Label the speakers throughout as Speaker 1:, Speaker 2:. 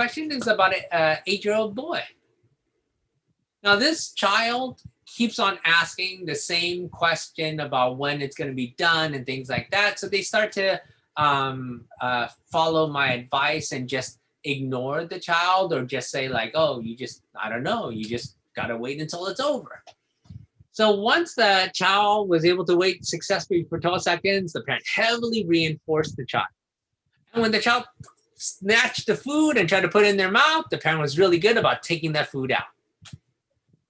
Speaker 1: question is about an 8-year-old boy. Now, this child keeps on asking the same question about when it's going to be done and things like that. So they start to follow my advice and just ignore the child, or just say like, oh, I don't know, you just got to wait until it's over. So once the child was able to wait successfully for 12 seconds, the parent heavily reinforced the child. And when the child snatched the food and tried to put it in their mouth, the parent was really good about taking that food out.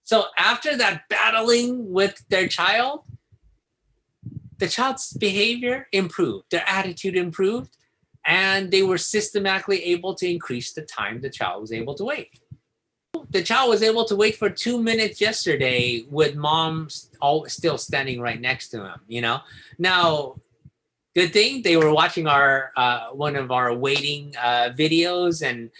Speaker 1: So after that battling with their child, the child's behavior improved, their attitude improved, and they were systematically able to increase the time the child was able to wait. The child was able to wait for 2 minutes yesterday with mom still standing right next to him, you know? Now, good thing they were watching our one of our waiting videos, and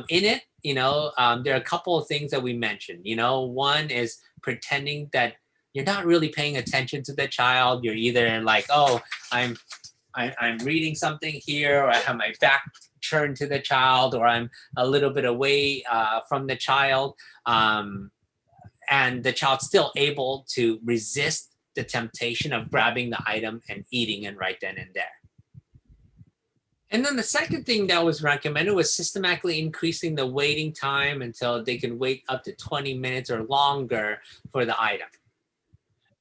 Speaker 1: in it, you know, there are a couple of things that we mentioned. You know, one is pretending that you're not really paying attention to the child. You're either like, oh, I'm reading something here, or I have my back turned to the child, or I'm a little bit away from the child, and the child's still able to resist the temptation of grabbing the item and eating it right then and there. And then the second thing that was recommended was systematically increasing the waiting time until they can wait up to 20 minutes or longer for the item.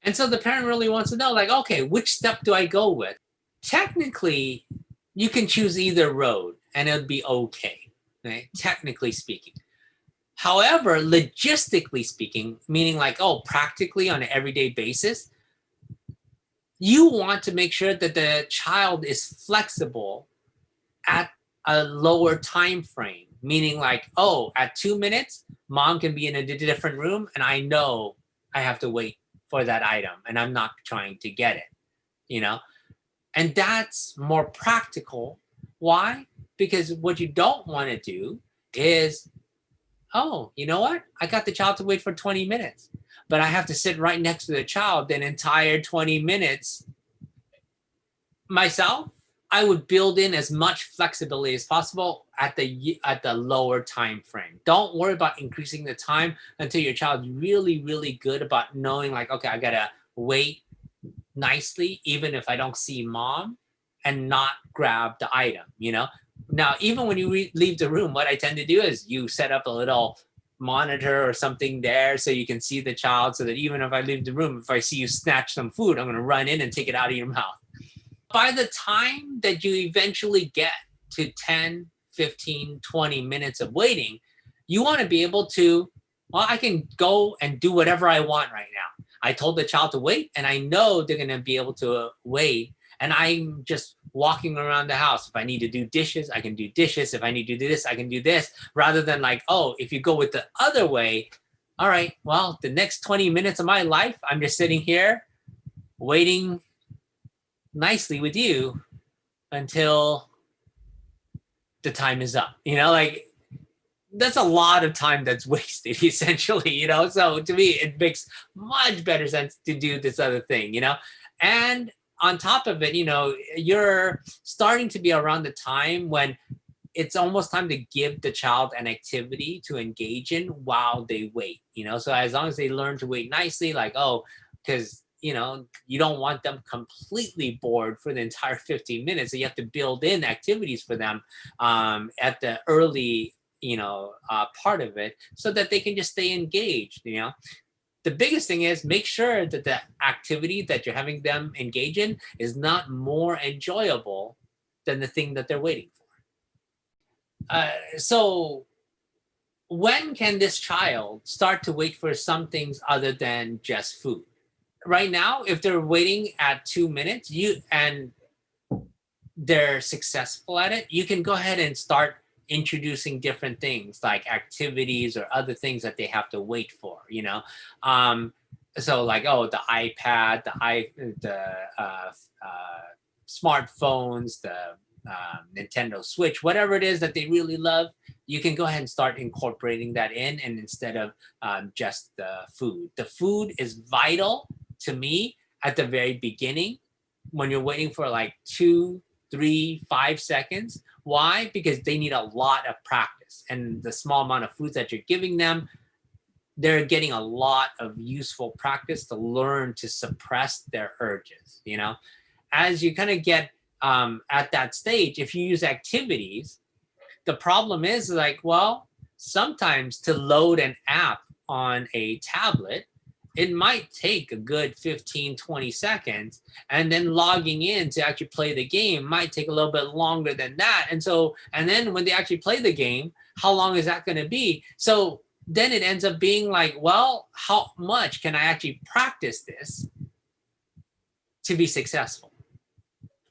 Speaker 1: And so the parent really wants to know, like, okay, which step do I go with? Technically, you can choose either road and it'll be okay, right? Technically speaking. However, logistically speaking, meaning like, oh, practically on an everyday basis, you want to make sure that the child is flexible at a lower time frame, meaning like, oh, at 2 minutes, mom can be in a different room and I know I have to wait for that item and I'm not trying to get it, you know? And that's more practical. Why? Because what you don't want to do is, oh, you know what? I got the child to wait for 20 minutes, but I have to sit right next to the child the entire 20 minutes. Myself, I would build in as much flexibility as possible at the lower time frame. Don't worry about increasing the time until your child's really, really good about knowing like, okay, I gotta wait nicely, even if I don't see mom, and not grab the item, you know? Now, even when you leave the room, what I tend to do is you set up a little monitor or something there so you can see the child, so that even if I leave the room, if I see you snatch some food, I'm gonna run in and take it out of your mouth. By the time that you eventually get to 10, 15, 20 minutes of waiting, you want to be able to, well, I can go and do whatever I want right now. I told the child to wait, and I know they're going to be able to wait. And I'm just walking around the house. If I need to do dishes, I can do dishes. If I need to do this, I can do this. Rather than like, oh, if you go with the other way, all right, well, the next 20 minutes of my life, I'm just sitting here waiting nicely with you until the time is up, you know, like that's a lot of time that's wasted essentially, you know? So to me, it makes much better sense to do this other thing, you know? And on top of it, you know, you're starting to be around the time when it's almost time to give the child an activity to engage in while they wait, you know? So as long as they learn to wait nicely, like, oh, because you know, you don't want them completely bored for the entire 15 minutes. So you have to build in activities for them at the early, you know, part of it so that they can just stay engaged, you know. The biggest thing is make sure that the activity that you're having them engage in is not more enjoyable than the thing that they're waiting for. So when can this child start to wait for some things other than just food? Right now, if they're waiting at 2 minutes, and they're successful at it, you can go ahead and start introducing different things like activities or other things that they have to wait for, you know? So like, oh, the iPad, the smartphones, the Nintendo Switch, whatever it is that they really love, you can go ahead and start incorporating that in, and instead of just the food. The food is vital to me at the very beginning when you're waiting for like 2, 3, 5 seconds. Why? Because they need a lot of practice, and the small amount of foods that you're giving them, they're getting a lot of useful practice to learn to suppress their urges. You know, as you kind of get at that stage, if you use activities, the problem is like, well, sometimes to load an app on a tablet, it might take a good 15, 20 seconds. And then logging in to actually play the game might take a little bit longer than that. And then when they actually play the game, how long is that going to be? So then it ends up being like, well, how much can I actually practice this to be successful?